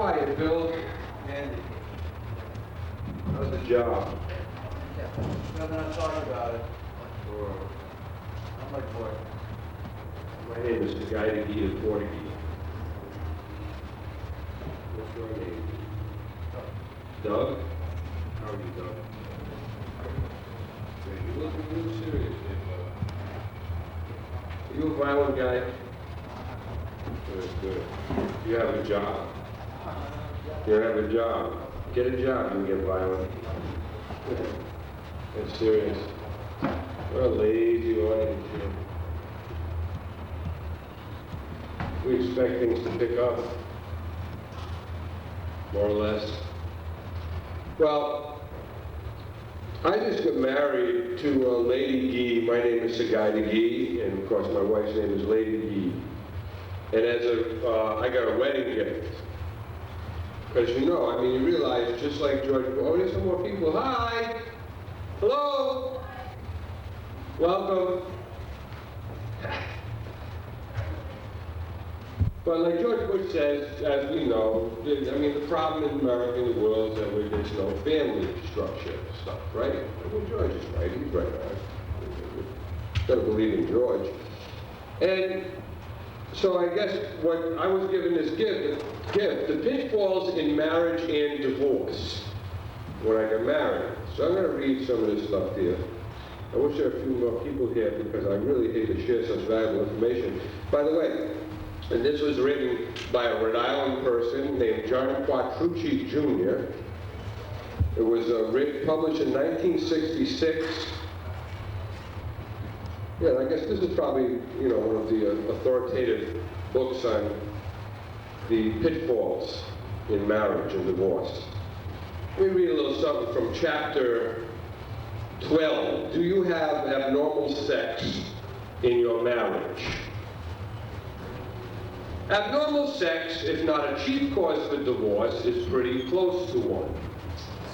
are you, Bill? Andy. How's the job? Nothing to talk about it. Sure. I'm like, boy. My name is the guy that he is Portuguese. What's your name? Doug? How are you, Doug? Great. You look real serious there, brother. Are you a violent guy? Good, good. You have a job? You have a job. Get a job, you get violent. That's serious. What a lazy audience here. We expect things to pick up, more or less. Well, I just got married to Lady Guy. My name is Sagayda Guy, and of course my wife's name is Lady Guy. And as I got a wedding gift. Because you know, I mean, you realize, just like George, oh, there's some more people. Hi! Hello! Welcome. But like George Bush says, as we know, I mean, the problem in America and the world is that there's no family structure stuff, right? I mean, George is right, he's right. Gotta believe in George. And so I guess what I was given this gift, the pitfalls in marriage and divorce when I got married. So I'm gonna read some of this stuff here. I wish there were a few more people here because I really hate to share such valuable information. By the way, and this was written by a Rhode Island person named John Quattrucci Jr. It was published in 1966. Yeah, I guess this is probably, you know, one of the authoritative books on the pitfalls in marriage and divorce. Let me read a little something from chapter 12. Do you have abnormal sex in your marriage? Abnormal sex, if not a chief cause for divorce, is pretty close to one.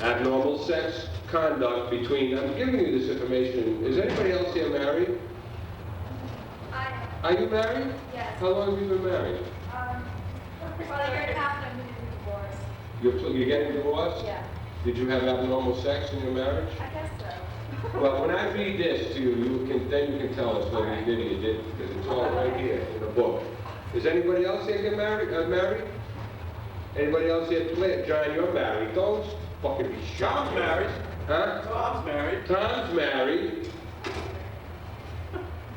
Abnormal sex conduct between, I'm giving you this information, is anybody else here married? Are you married? Yes. How long have you been married? Well, I heard half I'm getting divorced. You're getting divorced? Yeah. Did you have abnormal sex in your marriage? I guess so. Well, when I read this to you, then you can tell us whether you did or you didn't, because it's all right here in the book. Is anybody else here get married? Married? Anybody else here? John, you're married. Don't fucking be shocked. Tom's married. Huh? Tom's married. Tom's married.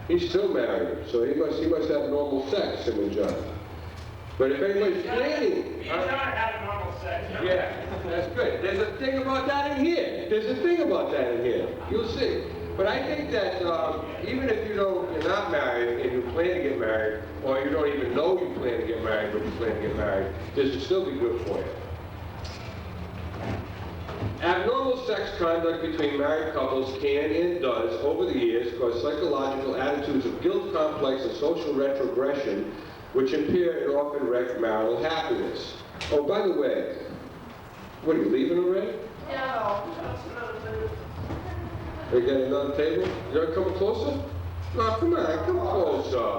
He's still married, so he must have normal sex, him and John. But if anybody's planning, Me and John had normal sex. yeah, that's good. There's a thing about that in here. There's a thing about that in here. You'll see. But I think that even if you're not married and you plan to get married, or you don't even know you plan to get married, but you plan to get married, this will still be good for you. Abnormal sex conduct between married couples can and does, over the years, cause psychological attitudes of guilt complex and social retrogression, which impair and often wreck marital happiness. Oh, by the way, what, are you leaving already? No. Are you getting another table? You want to come closer? No, come on, come closer.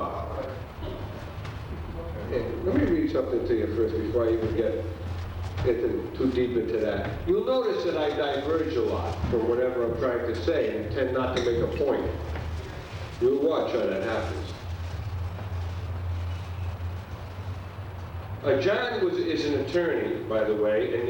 Hey, let me read something to you first before I even get too deep into that. You'll notice that I diverge a lot from whatever I'm trying to say and tend not to make a point. You'll watch how that happens. John is an attorney, by the way, and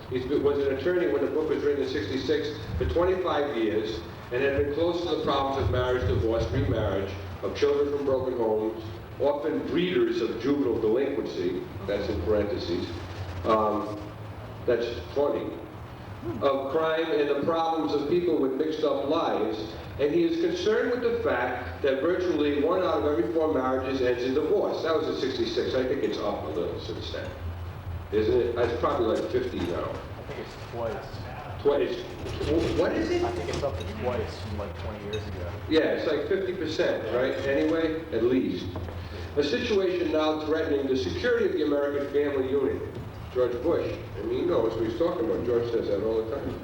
he was an attorney when the book was written in '66 for 25 years and had been close to the problems of marriage, divorce, remarriage, of children from broken homes, often breeders of juvenile delinquency, that's in parentheses, that's funny, of crime and the problems of people with mixed up lives, and he is concerned with the fact that virtually 1 out of every 4 marriages ends in divorce. That was in '66. I think it's up a little since then. Isn't it? It's probably like 50 now. I think it's twice. Twice. What is it? I think it's up to twice from like 20 years ago. Yeah, it's like 50%, right? Anyway, at least. A situation now threatening the security of the American family unit. George Bush, I mean, he knows what he's talking about. George says that all the time.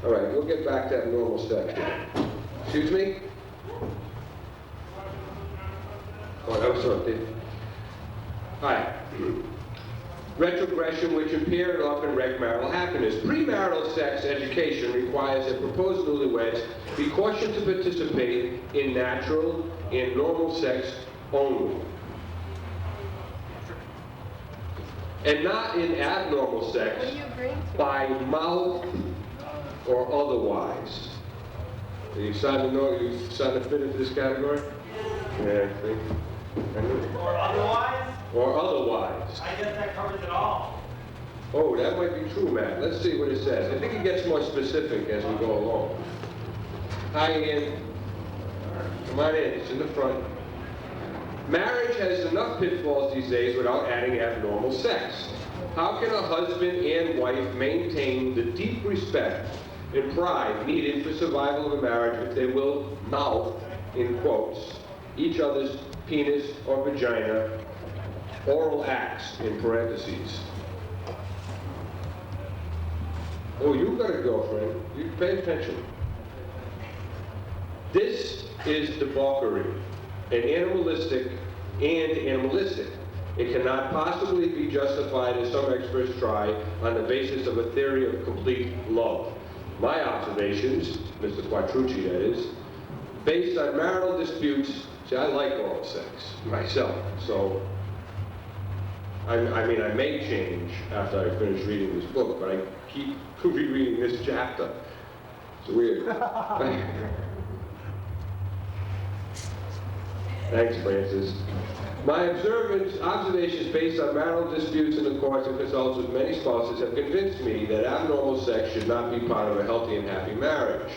All right, we'll get back to that normal sex. Excuse me? Oh, that was something. Hi. retrogression which impair and often wreck marital happiness. Premarital sex education requires that proposed newlyweds be cautioned to participate in natural and normal sex only, and not in abnormal sex by mouth or otherwise. Are you starting to fit into this category? Yeah, I think. Or otherwise? Or otherwise. I guess that covers it all. Oh, that might be true, Matt. Let's see what it says. I think it gets more specific as we go along. Hi, Ian. Come on in. It's in the front. Marriage has enough pitfalls these days without adding abnormal sex. How can a husband and wife maintain the deep respect and pride needed for survival of a marriage if they will mouth, in quotes, each other's penis or vagina, oral acts, in parentheses? Oh, you've got a girlfriend. You pay attention. This is debauchery, and animalistic. It cannot possibly be justified, as some experts try, on the basis of a theory of complete love. My observations, Mr. Quattrucci that is, based on marital disputes. See, I like oral sex myself, so I mean, I may change after I finish reading this book, but I keep rereading this chapter. It's weird. Thanks, Francis. My observations based on marital disputes and the course of consults with many spouses have convinced me that abnormal sex should not be part of a healthy and happy marriage.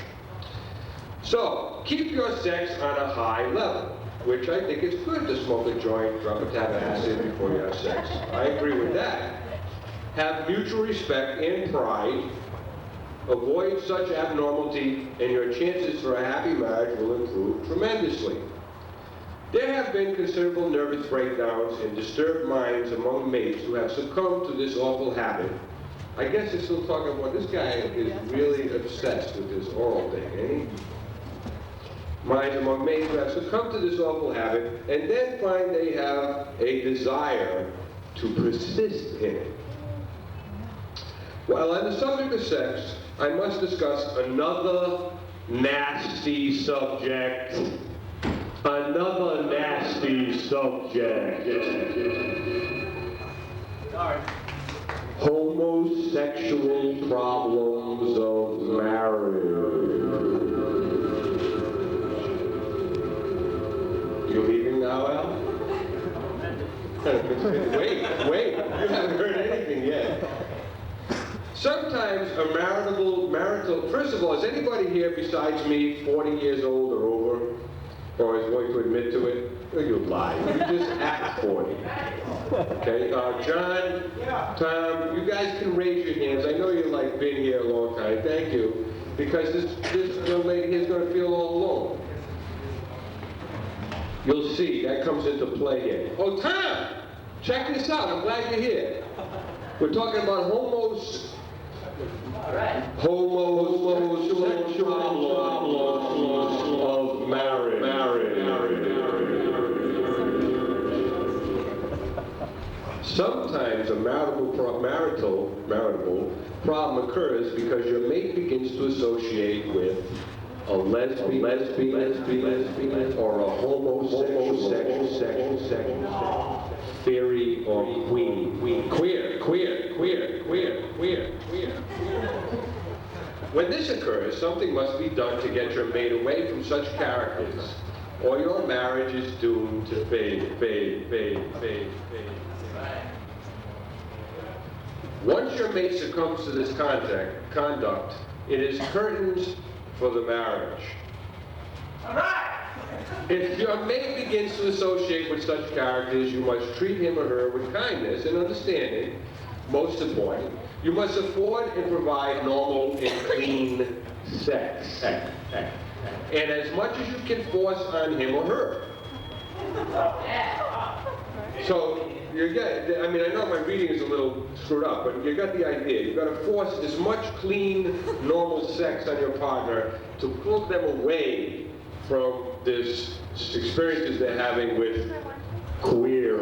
So, keep your sex on a high level, which I think it's good to smoke a joint, drop a tab of acid before you have sex. I agree with that. Have mutual respect and pride. Avoid such abnormality, and your chances for a happy marriage will improve tremendously. There have been considerable nervous breakdowns and disturbed minds among mates who have succumbed to this awful habit. I guess they're still talking about this guy is really obsessed with this oral thing, ain't he? Minds among mates who have succumbed to this awful habit and then find they have a desire to persist in it. While on the subject of sex, I must discuss another nasty subject. Another nasty subject. Sorry. Homosexual problems of marriage. You leaving now, Al? Wait, you haven't heard anything yet. Sometimes a marital, first of all, is anybody here besides me 40 years old or over? Or is going to admit to it? Oh, you lie. You just act 40. Okay, John, Tom, you guys can raise your hands. I know you've like been here a long time. Thank you. Because this young lady here is going to feel all alone. You'll see, that comes into play here. Oh, Tom, check this out. I'm glad you're here. We're talking about homosexual problems of marriage. Sometimes a marital problem occurs because your mate begins to associate with a lesbian or a homosexual theory or queer. When this occurs, something must be done to get your mate away from such characters, or your marriage is doomed to fade. Once your mate succumbs to this conduct, it is curtains for the marriage. All right. If your mate begins to associate with such characters, you must treat him or her with kindness and understanding. Most important, you must afford and provide normal and clean sex. And as much as you can force on him or her. So, I mean, I know my reading is a little screwed up, but you got the idea. You've got to force as much clean, normal sex on your partner to pull them away from this experiences they're having with queer.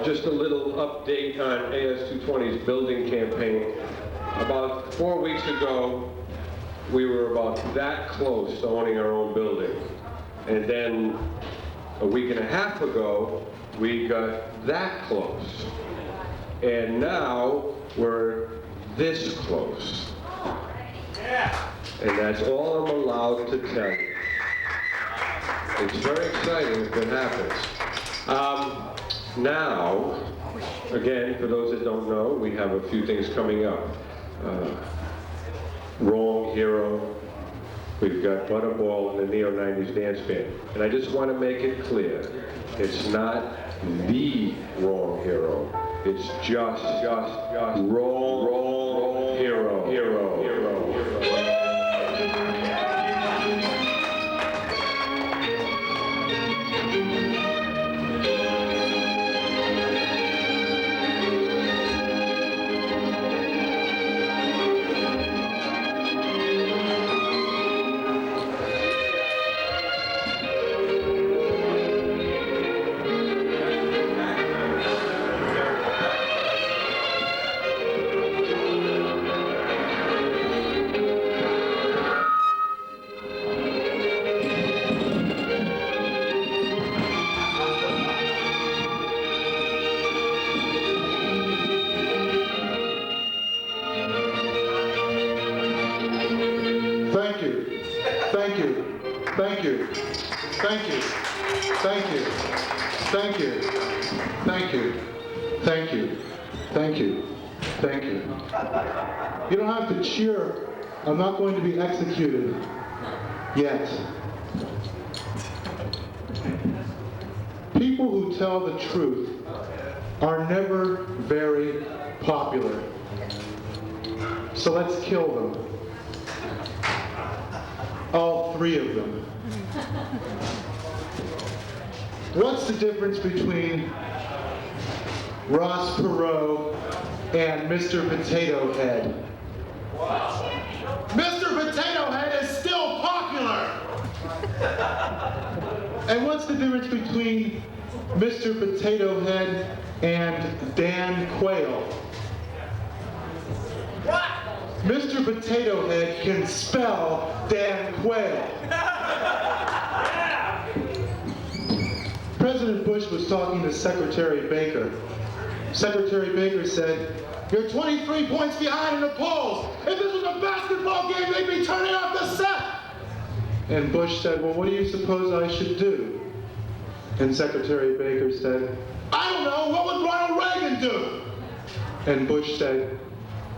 Just a little update on AS220's building campaign. About 4 weeks ago, we were about that close to owning our own building. And then a week and a half ago, we got that close. And now we're this close. And that's all I'm allowed to tell you. It's very exciting if it happens. Now, again, for those that don't know, we have a few things coming up. Wrong Hero. We've got Butterball and the Neo-90s Dance Band. And I just want to make it clear, it's not the Wrong Hero. It's just wrong hero. Thank you. You don't have to cheer. I'm not going to be executed yet. People who tell the truth are never very popular. So let's kill them. All three of them. What's the difference between Ross Perot and Mr. Potato Head? Mr. Potato Head is still popular! And what's the difference between Mr. Potato Head and Dan Quayle? What? Mr. Potato Head can spell Dan Quayle. President Bush was talking to Secretary Baker. Secretary Baker said, "You're 23 points behind in the polls. If this was a basketball game, they'd be turning off the set." And Bush said, "Well, what do you suppose I should do?" And Secretary Baker said, "I don't know, what would Ronald Reagan do?" And Bush said,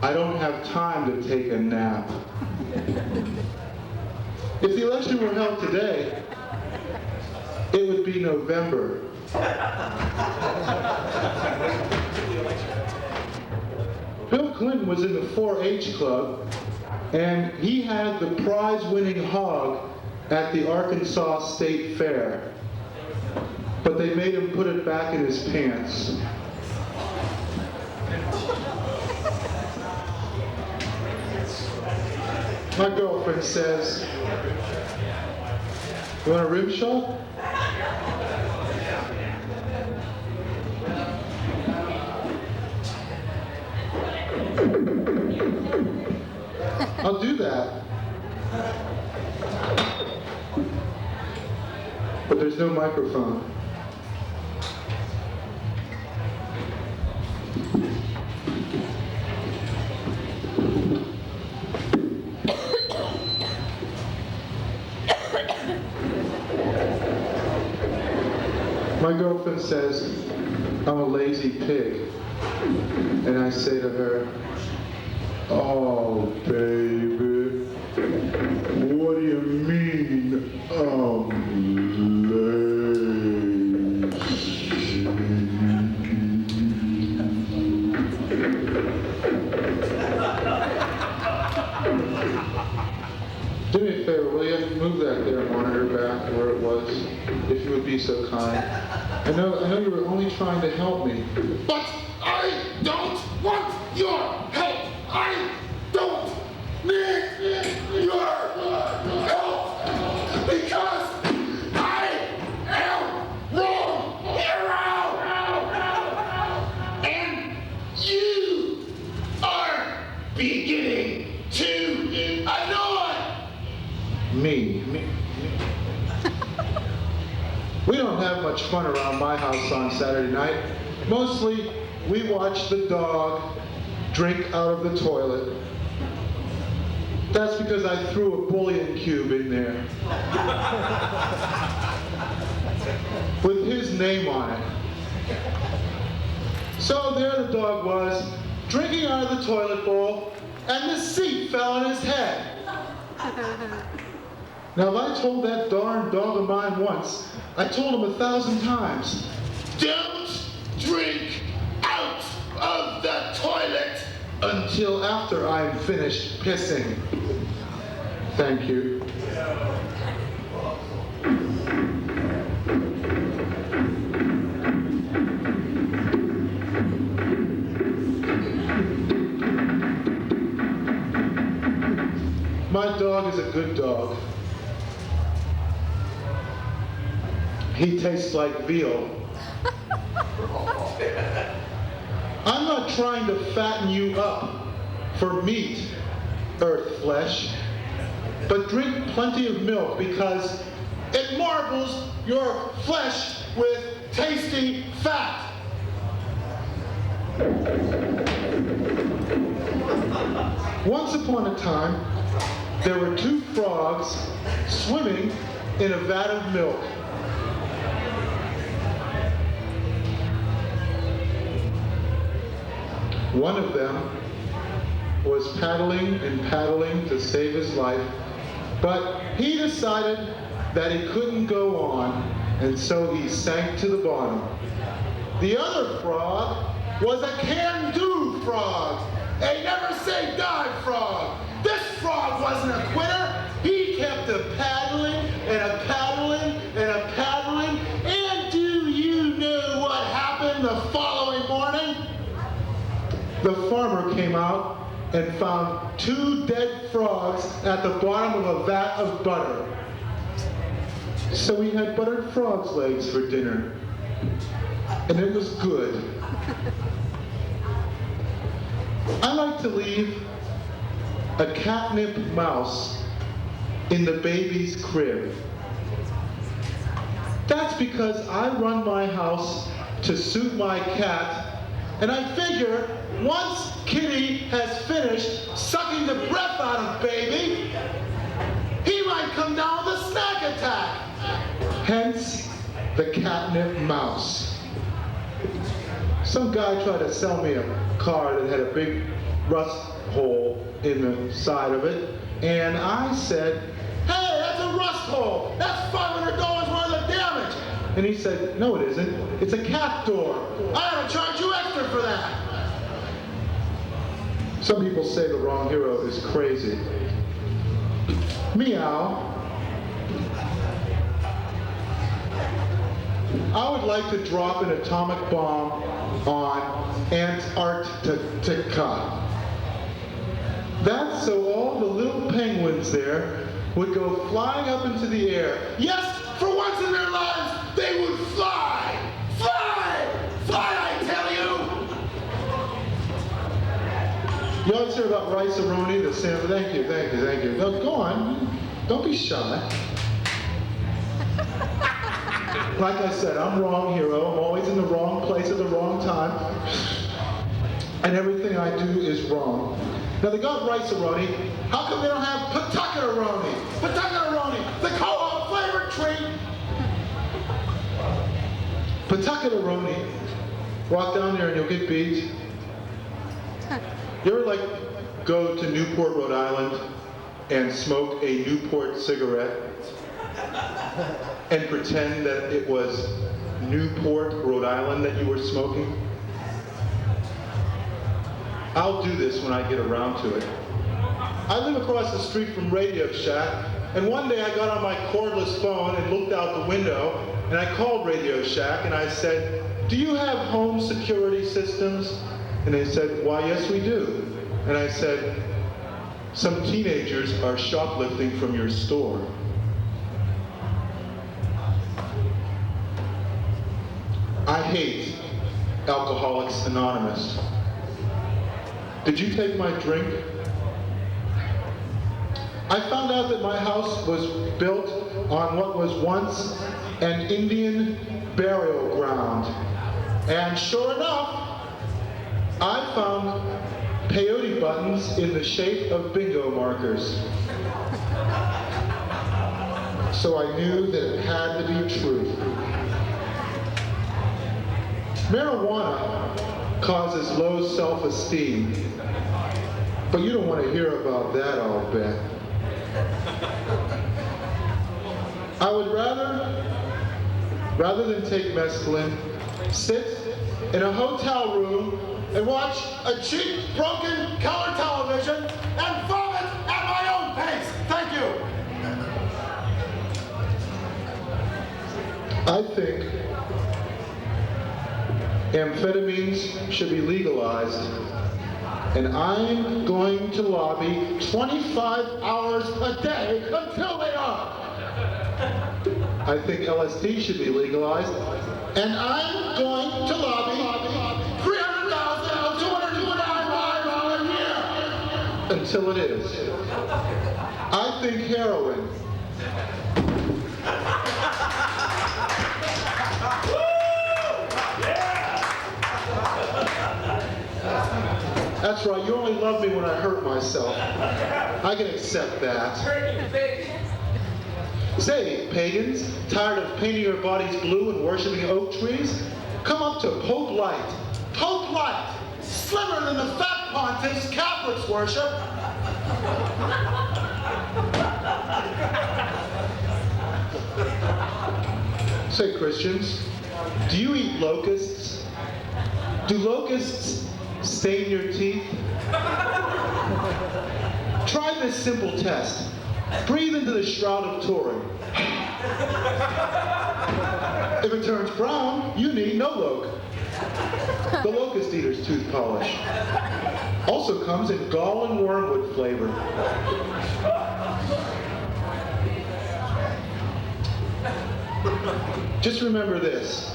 "I don't have time to take a nap." If the election were held today, it would be November. Bill Clinton was in the 4-H club, and he had the prize-winning hog at the Arkansas State Fair. But they made him put it back in his pants. My girlfriend says, "You want a rim shot?" I'll do that. But there's no microphone. My girlfriend says, "I'm a lazy pig." And I say to her, "Oh, baby, what do you mean I'm lazy?" Do me a favor, will you? Move that there monitor back to where it was, if you would be so kind. I know you were only trying to help me. But I don't want your help! I don't need your help! Because Me. We don't have much fun around my house on Saturday night. Mostly, we watch the dog drink out of the toilet. That's because I threw a bullion cube in there with his name on it. So there the dog was, drinking out of the toilet bowl, and the seat fell on his head. Now, if I told that darn dog of mine once, I told him 1,000 times, don't drink out of the toilet until after I'm finished pissing. Thank you. My dog is a good dog. He tastes like veal. I'm not trying to fatten you up for meat, earth flesh, but drink plenty of milk because it marbles your flesh with tasty fat. Once upon a time, there were 2 frogs swimming in a vat of milk. One of them was paddling and paddling to save his life, but he decided that he couldn't go on, and so he sank to the bottom. The other frog was a can-do frog, a never-say-die frog. This frog wasn't a quitter. He kept a-paddling and a-paddling and a-paddling, and do you know what happened the following morning? The farmer came out and found 2 dead frogs at the bottom of a vat of butter. So he had buttered frog's legs for dinner, and it was good. I like to leave a catnip mouse in the baby's crib. That's because I run my house to suit my cat, and I figure once Kitty has finished sucking the breath out of baby, he might come down with a snack attack. Hence, the catnip mouse. Some guy tried to sell me a car that had a big rust hole in the side of it, and I said, hey, that's a rust hole. That's $500 worth of damage. And he said, no it isn't. It's a cat door. I ought to charge you extra for that. Some people say the wrong hero is crazy. Meow. I would like to drop an atomic bomb on Antarctica. That's so all the little penguins there would go flying up into the air. Yes, for once in their lives, they would fly! Fly! Fly, I tell you! You always hear about rice-a-roni, the Sam. Thank you. No, go on. Don't be shy. Like I said, I'm wrong hero. I'm always in the wrong place at the wrong time. And everything I do is wrong. Now they got rice-a-roni. How come they don't have pawtucket-a-roni? Pawtucket-a-roni, the co-op flavored treat. Pawtucket-a-roni. Walk down there and you'll get beat. You ever like go to Newport, Rhode Island and smoke a Newport cigarette and pretend that it was Newport, Rhode Island that you were smoking? I'll do this when I get around to it. I live across the street from Radio Shack, and one day I got on my cordless phone and looked out the window, and I called Radio Shack and I said, do you have home security systems? And they said, why, yes we do. And I said, some teenagers are shoplifting from your store. I hate Alcoholics Anonymous. Did you take my drink? I found out that my house was built on what was once an Indian burial ground. And sure enough, I found peyote buttons in the shape of bingo markers. So I knew that it had to be true. Marijuana causes low self-esteem, but you don't want to hear about that, I'll bet. I would rather than take mescaline, sit in a hotel room and watch a cheap, broken color television and vomit at my own pace. Thank you. I think amphetamines should be legalized, and I'm going to lobby 25 hours a day until they are. I think LSD should be legalized, and I'm going to lobby $300,225 a year until it is. I think heroin. That's right, you only love me when I hurt myself. I can accept that. Say, pagans, tired of painting your bodies blue and worshiping oak trees? Come up to Pope Light. Pope Light, slimmer than the fat pontiffs Catholics worship. Say, Christians, do you eat locusts? Do locusts stain your teeth? Try this simple test. Breathe into the shroud of Turin. If it turns brown, you need no loc. The locust eater's tooth polish also comes in gall and wormwood flavor. Just remember this.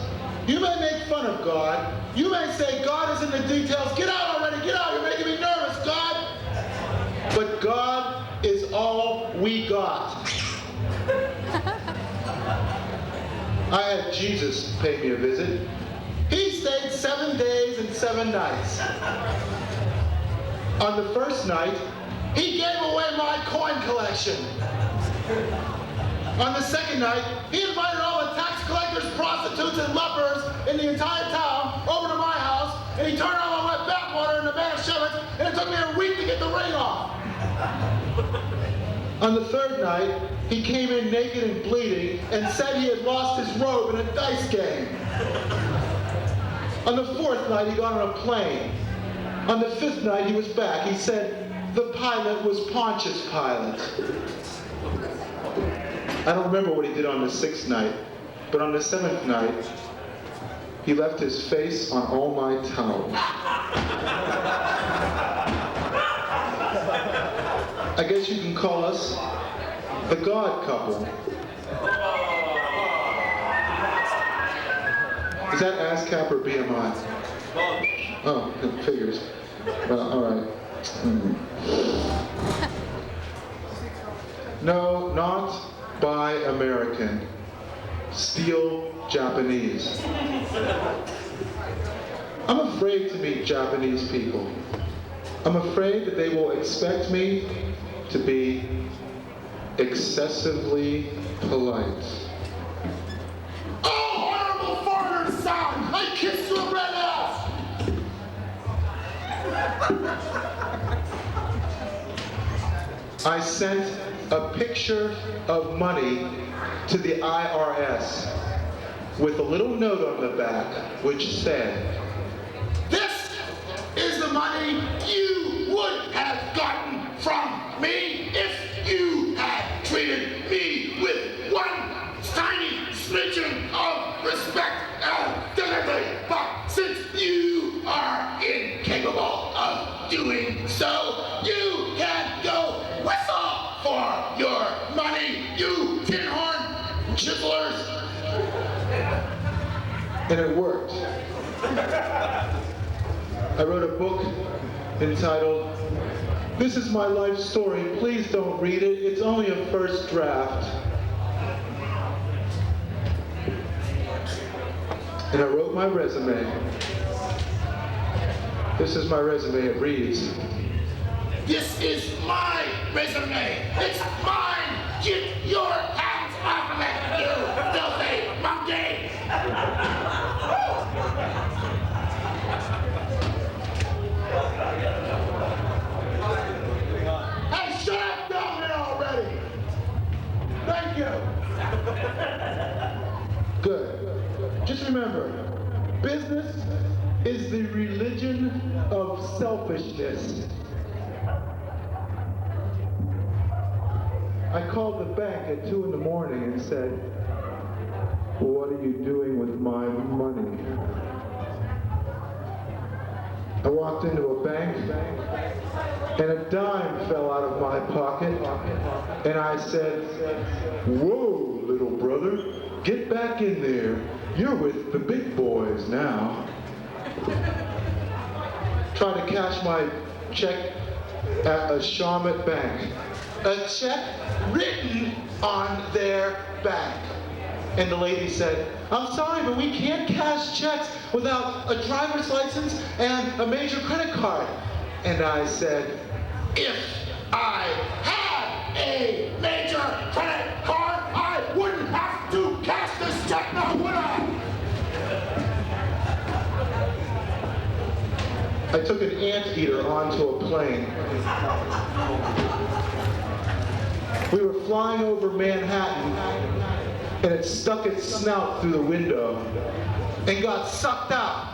You may make fun of God. You may say God is in the details. Get out already, get out. You're making me nervous, God. But God is all we got. I had Jesus pay me a visit. He stayed 7 days and 7 nights. On the first night, he gave away my coin collection. On the second night, he invited all the tax collectors, prostitutes, and lepers in the entire town over to my house, and he turned all the wet bathwater in the Manischewitz, and it took me a week to get the ring off. On the third night, he came in naked and bleeding and said he had lost his robe in a dice game. On the fourth night, he got on a plane. On the fifth night, he was back. He said the pilot was Pontius Pilate. I don't remember what he did on the sixth night, but on the seventh night, he left his face on all my towels. I guess you can call us the God couple. Is that ASCAP or BMI? Oh, it figures. Well, all right. No, not buy American. Steal Japanese. I'm afraid to meet Japanese people. I'm afraid that they will expect me to be excessively polite. Oh, honorable foreigner son! I kissed your red ass! I sent a picture of money to the IRS with a little note on the back which said, "This is the money you would have gotten from me if you had treated me with one tiny smidgen of respect and dignity. But since you are incapable of doing so, you can go whistle for your money, you tin horn chiselers." And it worked. I wrote a book entitled This is my life story. Please don't read it. It's only a first draft. And I wrote my resume. This is my resume. It reads, "This is my resume. It's mine. Get your hands off of it, you filthy monkey!" Hey, shut up down there already! Thank you! Good. Just remember, business is the religion of selfishness. I called the bank at 2 in the morning and said, "What are you doing with my money?" I walked into a bank and a dime fell out of my pocket and I said, "Whoa, little brother, get back in there. You're with the big boys now." Tried to cash my check at a Shawmut bank. A check written on their back. And the lady said, "I'm sorry, but we can't cash checks without a driver's license and a major credit card." And I said, "If I had a major credit card, I wouldn't have to cash this check now, would I?" I took an anteater onto a plane. We were flying over Manhattan, and it stuck its snout through the window and got sucked out.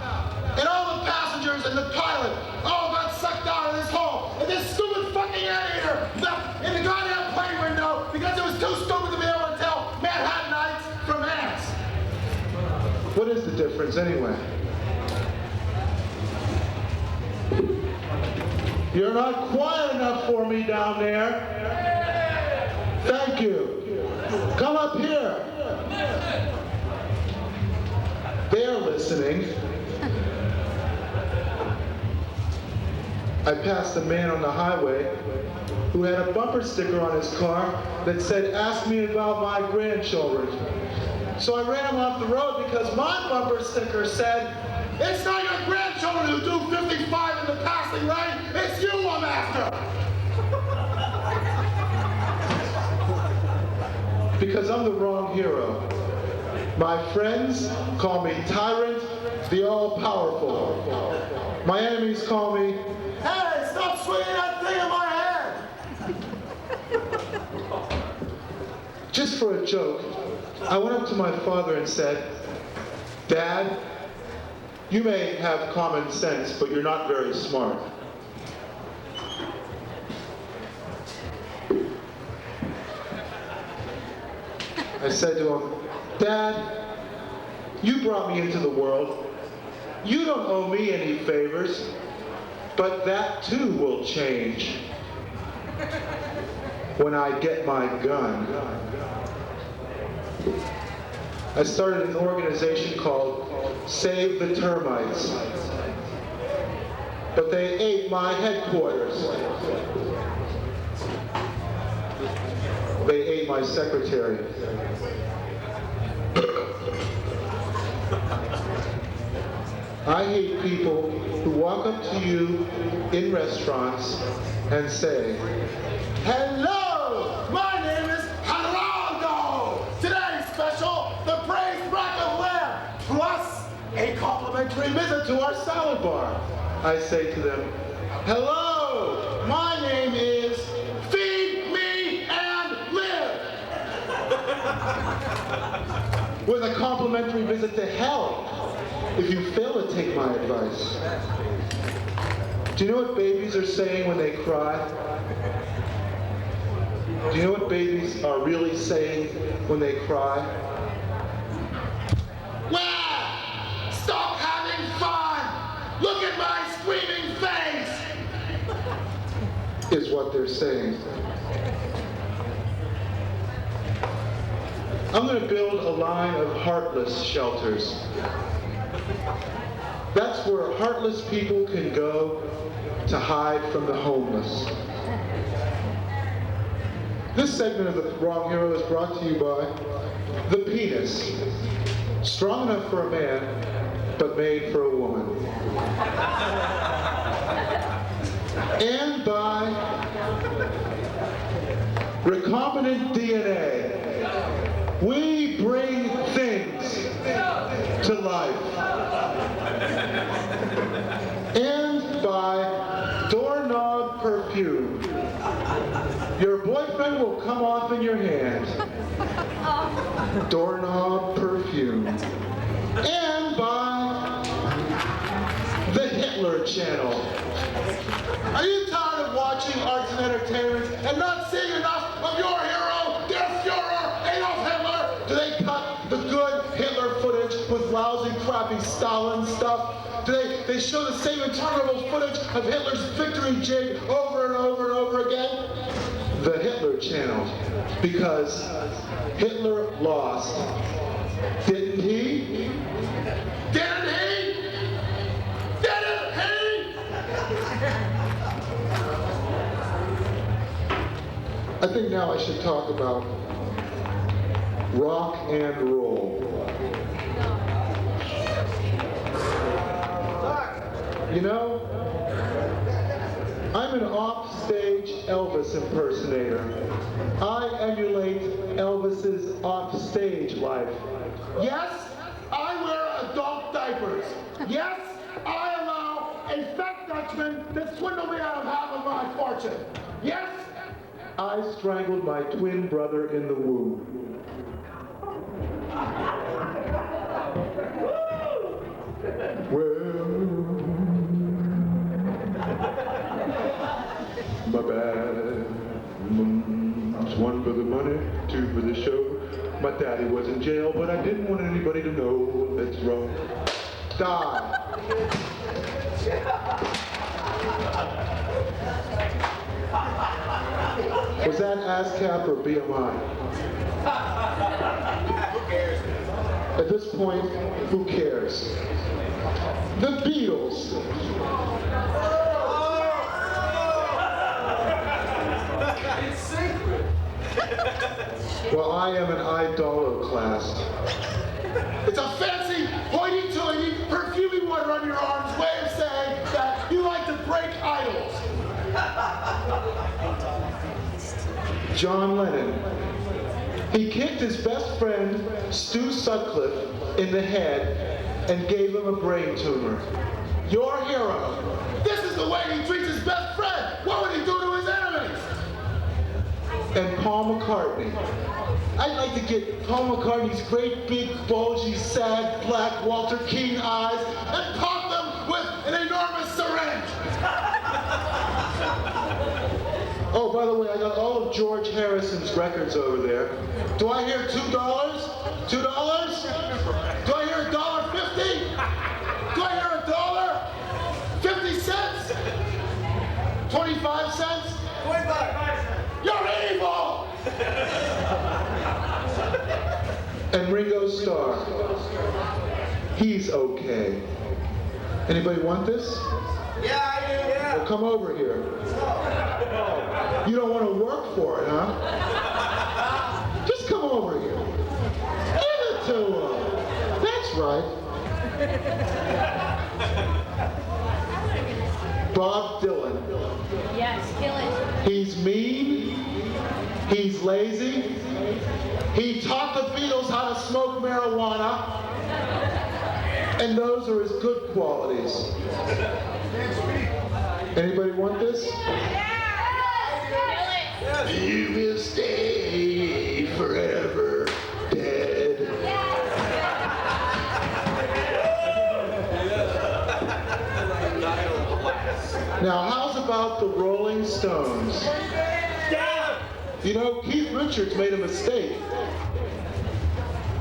And all the passengers and the pilot all got sucked out of this hole. And this stupid fucking anteater left in the goddamn plane window because it was too stupid to be able to tell Manhattanites from ants. What is the difference anyway? You're not quiet enough for me down there. Thank you. Come up here. They're listening. I passed a man on the highway who had a bumper sticker on his car that said, "Ask me about my grandchildren." So I ran him off the road because my bumper sticker said, "It's not your grandchildren who do 55 in the passing lane, it's you I'm after." Because I'm the wrong hero. My friends call me Tyrant, the All-Powerful. My enemies call me, "Hey, stop swinging that thing in my hand!" Just for a joke, I went up to my father and said, "Dad, you may have common sense, but you're not very smart." I said to him, "Dad, you brought me into the world. You don't owe me any favors, but that too will change when I get my gun." I started an organization called Save the Termites, but they ate my headquarters. They ate my secretary. I hate people who walk up to you in restaurants and say, "Hello, my name is Geraldo. Today's special, the braised rack of lamb, plus a complimentary visit to our salad bar." I say to them, "Hello, my name is Feed Me and Live." With a complimentary visit to hell, if you fail to take my advice. Do you know what babies are saying when they cry? Do you know what babies are really saying when they cry? "Well, stop having fun! Look at my screaming face!" is what they're saying. I'm going to build a line of heartless shelters. That's where heartless people can go to hide from the homeless. This segment of The Wrong Hero is brought to you by the penis. Strong enough for a man, but made for a woman. And by recombinant DNA. We bring things to life. And by doorknob perfume. Your boyfriend will come off in your hand. Doorknob perfume. And by the Hitler Channel. Are you tired of watching arts and entertainment and not seeing enough of your hero, der Fuhrer, Adolf Hitler? Do they cut the good Hitler footage with lousy, crappy Stalin stuff? Do they show the same interminable footage of Hitler's victory jig over and over and over again? The Hitler Channel, because Hitler lost. Didn't he? Didn't he? Didn't he? I think now I should talk about rock and roll. You know, I'm an offstage Elvis impersonator. I emulate Elvis's offstage life. Yes, I wear adult diapers. Yes, I allow a fat Dutchman to swindle me out of half of my fortune. Yes, I strangled my twin brother in the womb. Well, my bad. One for the money, two for the show. My daddy was in jail, but I didn't want anybody to know. That's wrong. Die. Was that ASCAP or BMI? Who cares? At this point, who cares? The Beatles. It's secret. Well, I am an idolatoclast. It's a fancy, hoity-toity, perfumey water on your arms way of saying that you like to break idols. John Lennon. He kicked his best friend, Stu Sutcliffe, in the head and gave him a brain tumor. Your hero. This is the way he treats his best friend. What would he do to his enemies? And Paul McCartney. I'd like to get Paul McCartney's great big bulgy sad black Walter Keane eyes and pop them with an enormous syringe. Oh, by the way, I got all of George Harrison's records over there. Do I hear $2? $2? Do I hear $1.50? Do I hear $1? 50 cents? 25 cents? 25. You're evil! And Ringo Starr. He's okay. Anybody want this? Yeah, I do. Yeah. Well, come over here. You don't want to work for it, huh? Just come over here. Give it to him. That's right. Bob Dylan. Yes, kill it. He's mean. He's lazy. He taught the Beatles how to smoke marijuana. And those are his good qualities. Anybody want this? You will stay forever dead. Now, how's about the Rolling Stones? You know, Keith Richards made a mistake.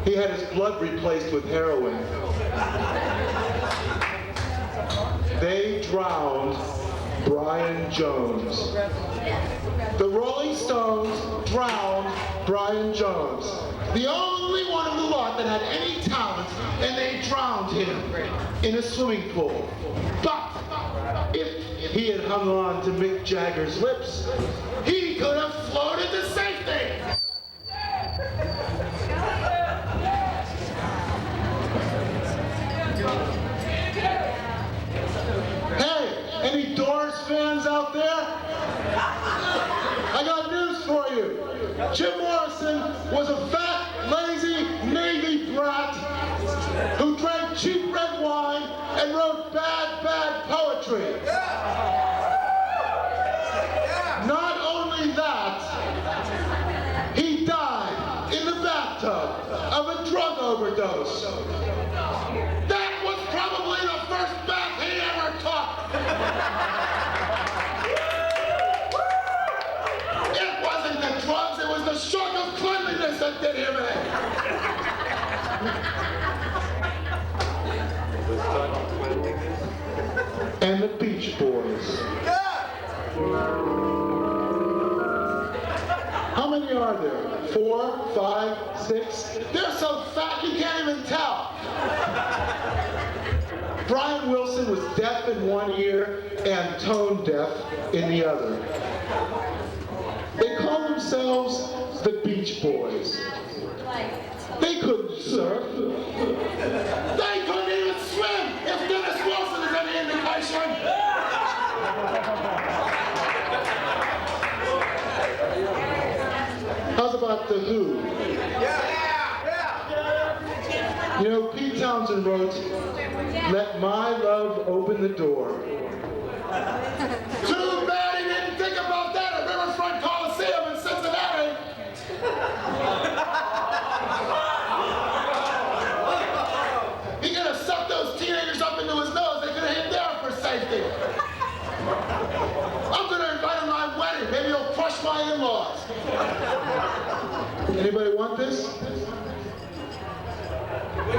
He had his blood replaced with heroin. They drowned Brian Jones. The Rolling Stones drowned Brian Jones. The only one of the lot that had any talent, and they drowned him in a swimming pool. But if he had hung on to Mick Jagger's lips, he could have floated to safety. Hey, any Doors fans out there? I got news for you. Jim Morrison was a fat, lazy Navy brat who drank cheap red wine and wrote bad, bad poetry. Not only that, he died in the bathtub of a drug overdose. That was probably the first bath he ever took. It wasn't the drugs, it was the shock of cleanliness that did him in. And the Beach Boys. How many are there? 4, 5, 6? They're so fat you can't even tell. Brian Wilson was deaf in one ear and tone deaf in the other. They call themselves the Beach Boys. They couldn't surf. They couldn't even swim, if Dennis Wilson is any indication. How's about the Who? You know, Pete Townsend wrote, "Let my love open the door." Too bad he didn't think about that at Riverfront Coliseum in Cincinnati. He could have sucked those teenagers up into his nose. They could have hit there for safety. I'm going to invite him to my wedding. Maybe he'll crush my in-laws. Anybody want this?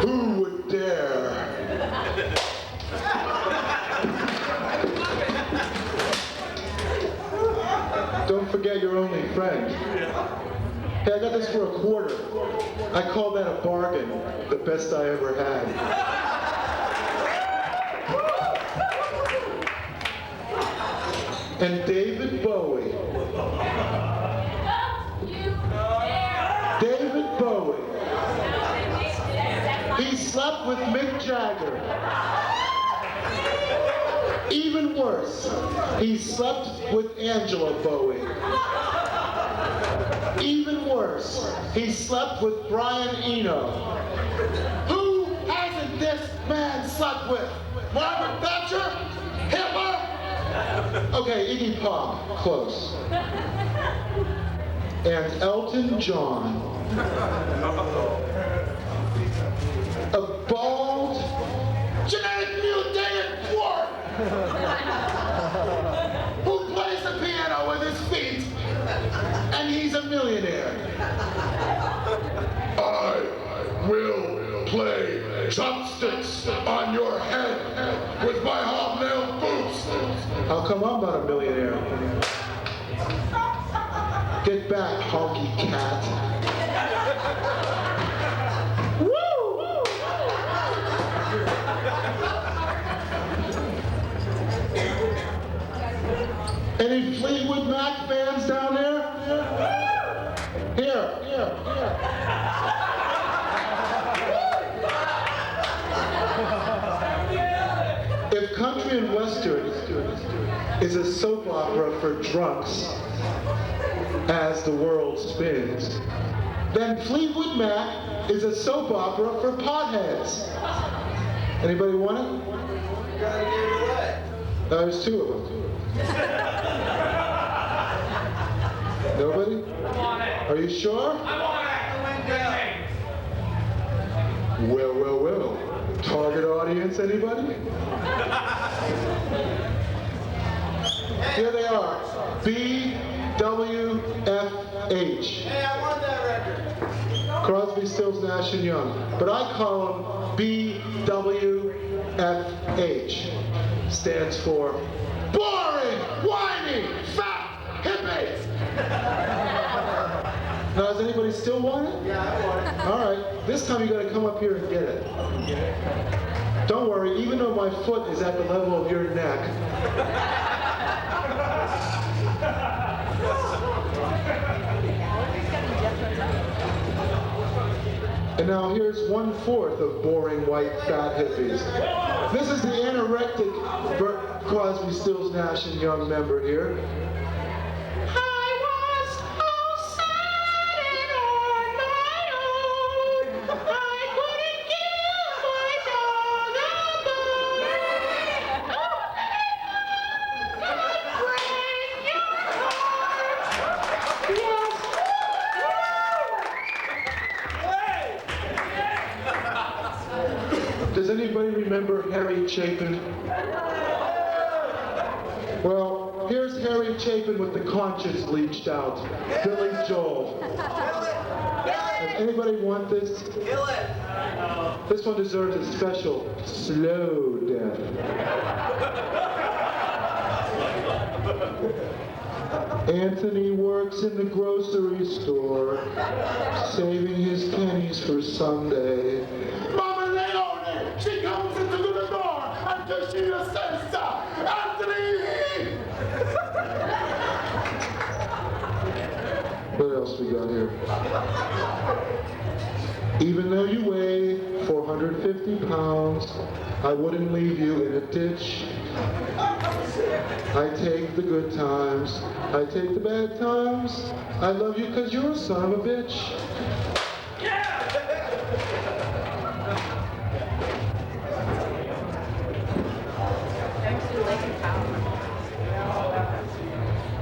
Who would dare? Don't forget your only friend. Hey, I got this for $25. I call that a bargain. The best I ever had. And David Bowie. David Bowie. He slept with Mick Jagger. Even worse, he slept with Angela Bowie. Even worse, he slept with Brian Eno. Who hasn't this man slept with? Margaret Thatcher? Hitler? Okay, Iggy Pop, close. And Elton John. A bald, genetic mutated dwarf who plays the piano with his feet, and he's a millionaire. I will play chopsticks on your head with my hobnail boots. How come I'm not a millionaire? Get back, honky cat. Any Fleetwood Mac fans down there? Here. If country and western is a soap opera for drunks, as the world spins, then Fleetwood Mac is a soap opera for potheads. Anybody want it? There's 2 of them. Nobody? I want it. Are you sure? I want it. Well. Target audience, anybody? Here they are. BWFH. Hey, I want that record. Crosby, Stills, Nash and Young. But I call them BWFH. Stands for boring, whiny, fat hippies. Now, does anybody still want it? Yeah, I want it. All right, this time you got to come up here and get it. Don't worry, even though my foot is at the level of your neck, And now here's 1/4 of boring white fat hippies. This is the anorectic Bert Crosby, Stills, Nash and Young member here. Does anybody remember Harry Chapin? Well, here's Harry Chapin with the conscience bleached out. Billy Joel. Does anybody want this? Kill it! This one deserves a special slow death. Anthony works in the grocery store, saving his pennies for Sunday. Mama Leone, she comes into the door until she says, Anthony! What else we got here? Even though you weigh 450 pounds, I wouldn't leave you in a ditch. I take the good times, I take the bad times. I love you because you're a son of a bitch.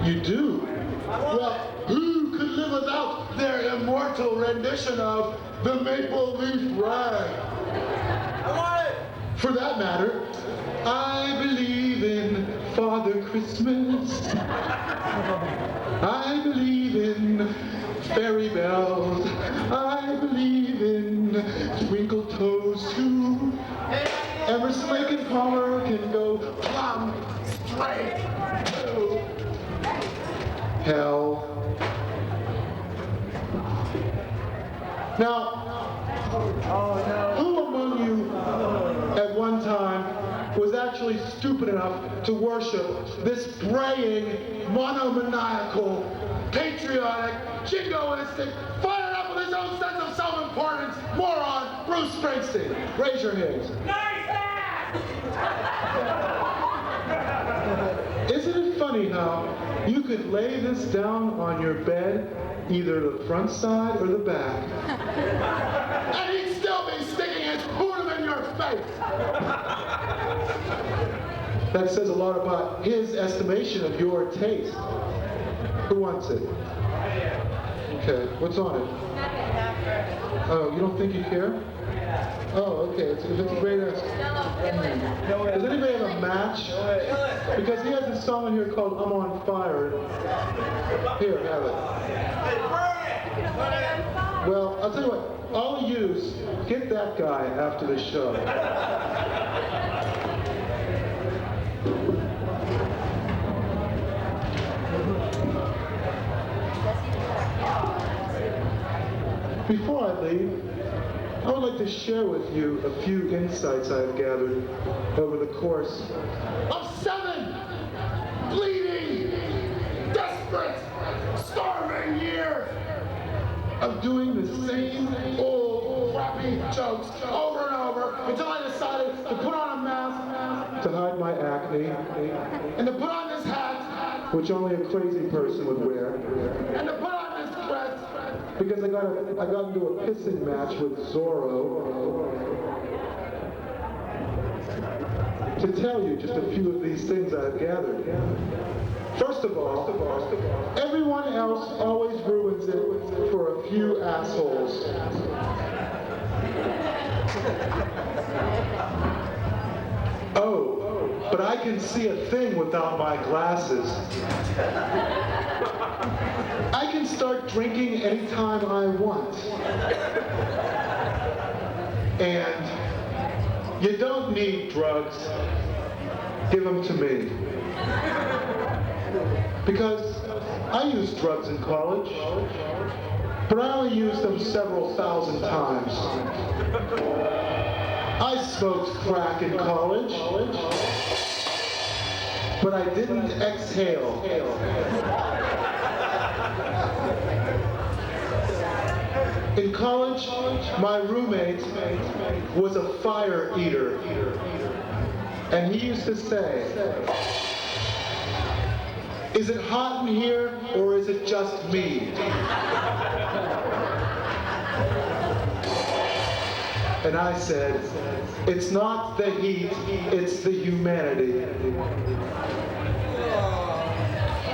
You do? Well, who could live without their immortal rendition of the Maple Leaf Rag? I want it! For that matter, I believe in Father Christmas. I believe in fairy bells. I believe in twinkle toes too. Emerson, Lake and Palmer can go plumb straight to hell. Now, who among you at one time was actually stupid enough to worship this braying, monomaniacal, patriotic, jingoistic, fired up with his own sense of self-importance, moron, Bruce Springsteen? Raise your hands. Isn't it funny how you could lay this down on your bed, either the front side or the back, and he'd still be sticking his hootem in your face? That says a lot about his estimation of your taste. Who wants it? Okay, what's on it? Oh, you don't think you care? Oh, okay, it's a great answer. Does anybody have a match? Because he has a song in here called I'm on Fire. Here, have it. Well, I'll tell you what, all of yous, get that guy after the show. Before I leave, I would like to share with you a few insights I have gathered over the course of 7 bleeding, desperate, starving years of doing the same old crappy jokes over and over until I decided to put on a mask to hide my acne and to put on this hat, which only a crazy person would wear, and to put on this dress because I got into a pissing match with Zorro. To tell you just a few of these things I've gathered. First of all, everyone else always ruins it for a few assholes. Oh, but I can see a thing without my glasses. I can start drinking anytime I want. And you don't need drugs. Give them to me. Because I used drugs in college, but I only used them several thousand times. I smoked crack in college, but I didn't exhale. In college, my roommate was a fire eater. And he used to say, "Is it hot in here or is it just me?" And I said, "It's not the heat, it's the humanity."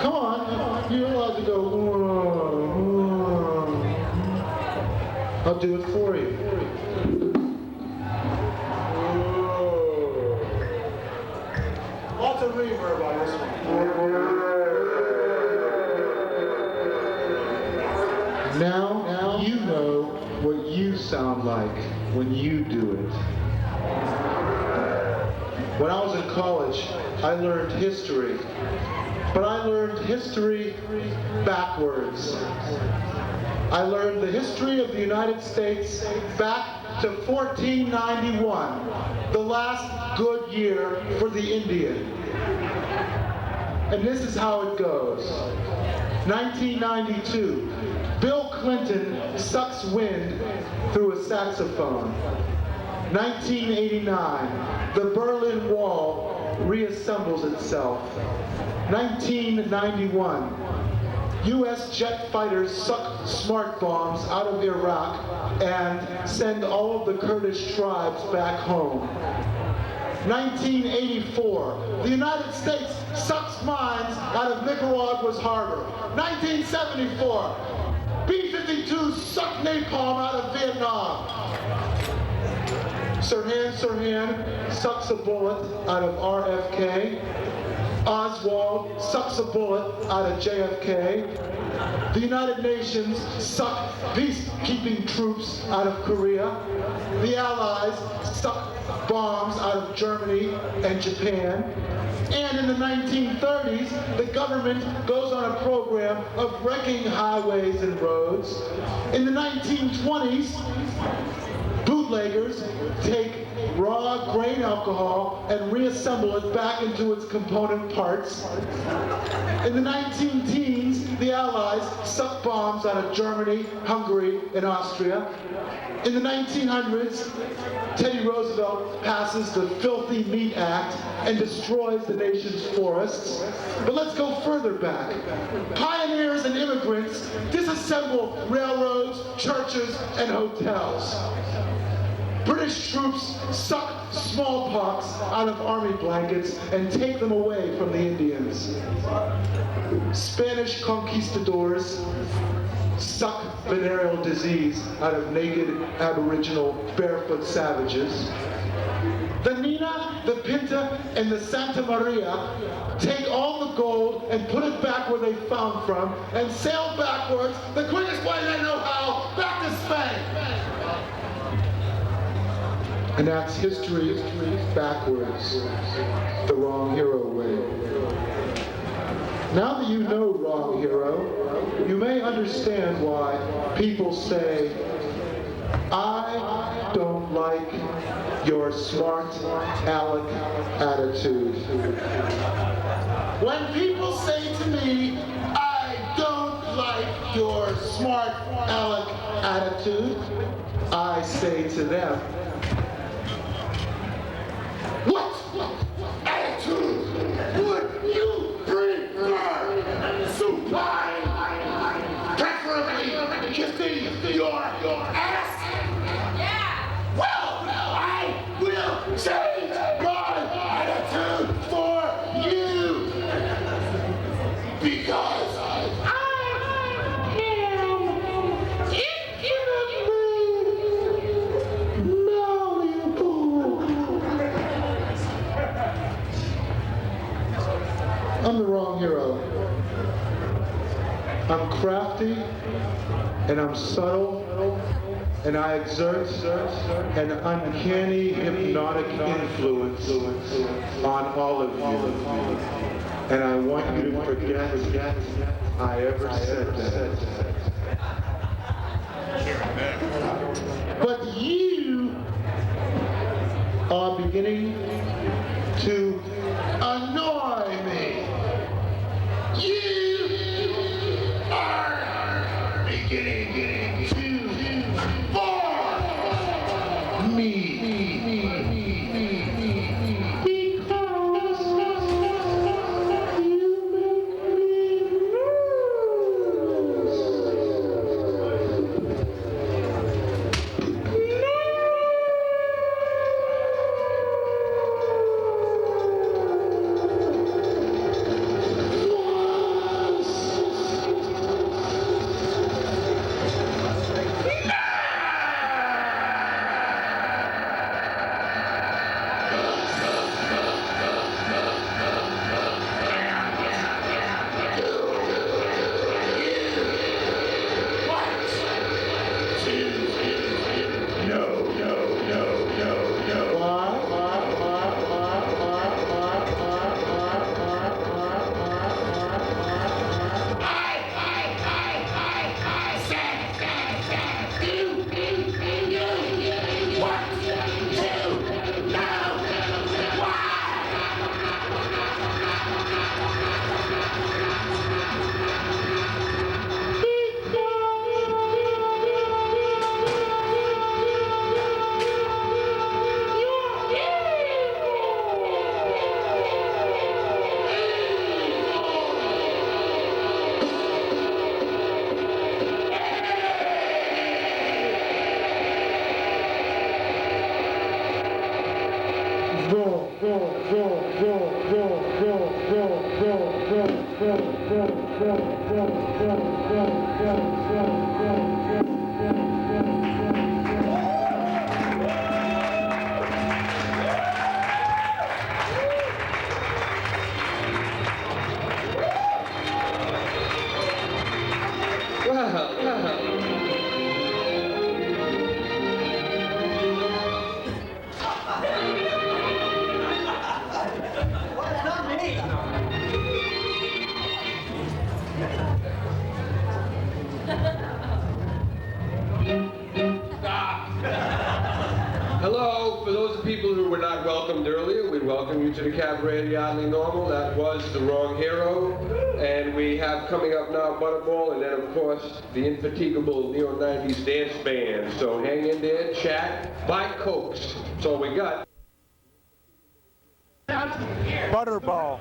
Come on, you're allowed to go, "Whoa." I'll do it for you. Lots of reverb on this one. Now you know what you sound like when you do it. When I was in college, I learned history, but I learned history backwards. I learned the history of the United States back to 1491, the last good year for the Indian. And this is how it goes. 1992, Bill Clinton sucks wind through a saxophone. 1989, the Berlin Wall reassembles itself. 1991, U.S. jet fighters suck smart bombs out of Iraq and send all of the Kurdish tribes back home. 1984, the United States sucks mines out of Nicaragua's harbor. 1974, B-52s suck napalm out of Vietnam. Sirhan sucks a bullet out of RFK. Oswald sucks a bullet out of JFK. The United Nations suck peacekeeping troops out of Korea. The Allies suck bombs out of Germany and Japan. And in the 1930s, the government goes on a program of wrecking highways and roads. In the 1920s, bootleggers take raw grain alcohol and reassemble it back into its component parts. In the 19-teens, the Allies suck bombs out of Germany, Hungary, and Austria. In the 1900s, Teddy Roosevelt passes the Filthy Meat Act and destroys the nation's forests. But let's go further back. Pioneers and immigrants disassemble railroads, churches, and hotels. British troops suck smallpox out of army blankets and take them away from the Indians. Spanish conquistadors suck venereal disease out of naked Aboriginal barefoot savages. The Nina, the Pinta, and the Santa Maria take all the gold and put it back where they found from and sail backwards, the quickest way they know how, back to Spain. And that's history backwards, the wrong hero way. Now that you know wrong hero, you may understand why people say, "I don't like your smart aleck attitude." When people say to me, "I don't like your smart aleck attitude," I say to them, "What attitude would you prefer? Supine, preferably kissing your ass? Yeah. Well, I will change my attitude for you because I am infinitely malleable." I'm the wrong hero. I'm crafty, and I'm subtle, and I exert an uncanny hypnotic influence on all of you. And I want you to forget I ever said that. But you are beginning to annoy me. You are beginning to Hello, for those people who were not welcomed earlier, we welcome you to the Cabaret The Oddly Normal. That was The Wrong Hero. And we have coming up now Butterball, and then of course the infatigable Neo-90s dance band. So hang in there, chat, buy Cokes. That's all we got. Butterball.